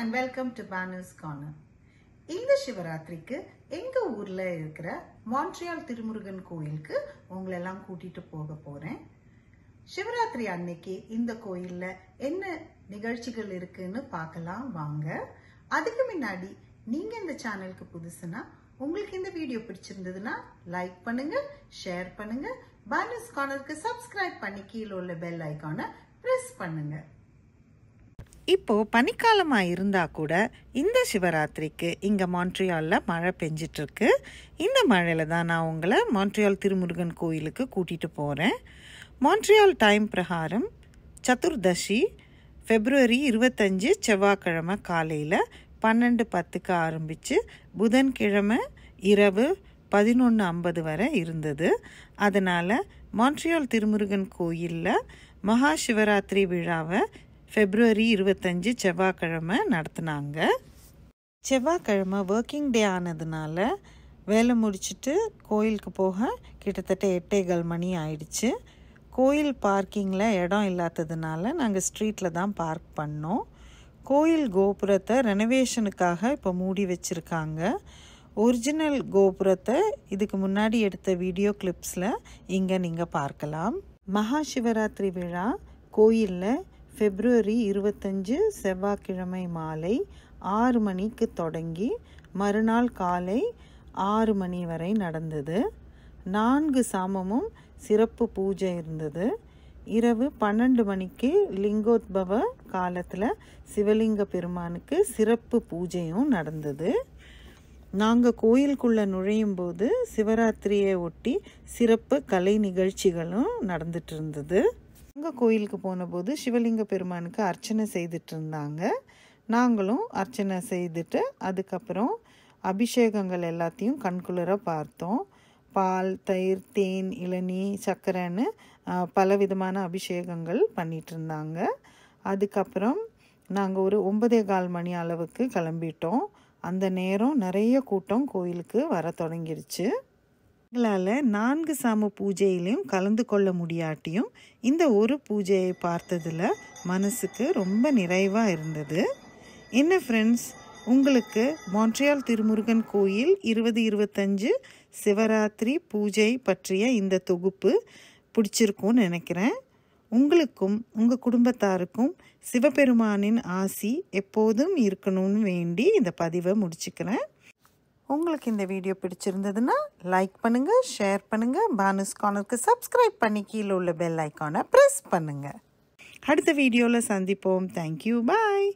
and welcome to Banu's Corner. இந்த சிவராத்திரிக்கு எங்க ஊர்ல இருக்கிற மான்ட்ரியால் திருமுருகன் கோயிலுக்கு உங்களை எல்லாம் கூட்டிட்டு போக போறேன். சிவராத்திரி அன்னைக்கு இந்த கோயில்ல என்ன நிகழ்ச்சிகள் இருக்குன்னு பார்க்கலாம் வாங்க. அதுக்கு முன்னாடி நீங்க இந்த சேனலுக்கு புதுசுனா உங்களுக்கு இந்த வீடியோ பிடிச்சிருந்ததுன்னா லைக் பண்ணுங்க, ஷேர் பண்ணுங்க, பானுஸ் கார்னருக்கு சப்ஸ்கிரைப் பண்ணி கீழே உள்ள பெல் ஐகானை பிரஸ் பண்ணுங்க. இப்போ பனிக்காலமாக இருந்தால் கூட இந்த சிவராத்திரிக்கு இங்கே மான்ட்ரியாலில் மழை பெஞ்சிட்ருக்கு. இந்த மழையில் தான் நான் உங்களை மான்ட்ரியால் திருமுருகன் கோயிலுக்கு கூட்டிகிட்டு போகிறேன். மான்ட்ரியால் டைம் பிரகாரம் சதுர்தசி February 25 செவ்வாய்க்கிழமை காலையில் 12:10 ஆரம்பித்து புதன்கிழமை இரவு 11:50 வரை இருந்தது. அதனால் மான்ட்ரியால் திருமுருகன் கோயிலில் மகா சிவராத்திரி விழாவை February 25 செவ்வாய்க்கிழமை நடத்தினாங்க. செவ்வாய்க்கிழமை ஒர்க்கிங் டே ஆனதுனால வேலை முடிச்சுட்டு கோயிலுக்கு போக கிட்டத்தட்ட 8:15 மணி ஆயிடுச்சு. கோயில் பார்க்கிங்கில் இடம் இல்லாததுனால நாங்கள் ஸ்ட்ரீட்டில் தான் பார்க் பண்ணோம். கோயில் கோபுரத்தை ரெனோவேஷனுக்காக இப்போ மூடி வச்சுருக்காங்க. ஒரிஜினல் கோபுரத்தை இதுக்கு முன்னாடி எடுத்த வீடியோ கிளிப்ஸில் இங்கே நீங்கள் பார்க்கலாம். மகா சிவராத்திரி விழா கோயிலில் February 25 செவ்வாய்க்கிழமை மாலை 6 மணிக்கு தொடங்கி மறுநாள் காலை 6 மணி வரை நடந்தது. 4 சாமமும் சிறப்பு பூஜை இருந்தது. இரவு 12 மணிக்கு லிங்கோத்பவ காலத்தில் சிவலிங்க பெருமானுக்கு சிறப்பு பூஜையும் நடந்தது. நாங்கள் கோயிலுக்குள்ளே நுழையும் போது சிவராத்திரியை ஒட்டி சிறப்பு கலை நிகழ்ச்சிகளும் நடந்துட்டு இருந்தது. நாங்கள் கோயிலுக்கு போன போது சிவலிங்க பெருமானுக்கு அர்ச்சனை செய்துட்டு இருந்தாங்க. நாங்களும் அர்ச்சனை செய்துட்டு அதுக்கப்புறம் அபிஷேகங்கள் எல்லாத்தையும் கண்குளிர பார்த்தோம். பால், தயிர், தேன், இளநீ, சர்க்கரைன்னு பலவிதமான அபிஷேகங்கள் பண்ணிட்டு இருந்தாங்க. அதுக்கப்புறம் நாங்கள் ஒரு 9:15 மணி அளவுக்கு கிளம்பிட்டோம். அந்த நேரம் நிறைய கூட்டம் கோயிலுக்கு வர தொடங்கிருச்சு. எங்களால் 4 சாம பூஜையிலையும் கலந்து கொள்ள முடியாட்டியும் இந்த ஒரு பூஜையை பார்த்ததில் மனசுக்கு ரொம்ப நிறைவாக இருந்தது. என்ன ஃப்ரெண்ட்ஸ், உங்களுக்கு மான்ட்ரியால் திருமுருகன் கோயில் 2025 சிவராத்திரி பூஜை பற்றிய இந்த தொகுப்பு பிடிச்சிருக்கும்னு நினைக்கிறேன். உங்களுக்கும் உங்கள் குடும்பத்தாருக்கும் சிவபெருமானின் ஆசி எப்போதும் இருக்கணும்னு வேண்டி இந்த பதிவை முடிச்சுக்கிறேன். உங்களுக்கு இந்த வீடியோ பிடிச்சிருந்ததுன்னா லைக் பண்ணுங்கள், ஷேர் பண்ணுங்கள், பானுஸ் கார்னருக்கு சப்ஸ்கிரைப் பண்ணி கீழே உள்ள பெல் ஐக்கானை ப்ரெஸ் பண்ணுங்கள். அடுத்த வீடியோவில் சந்திப்போம். தேங்க்யூ, பாய்.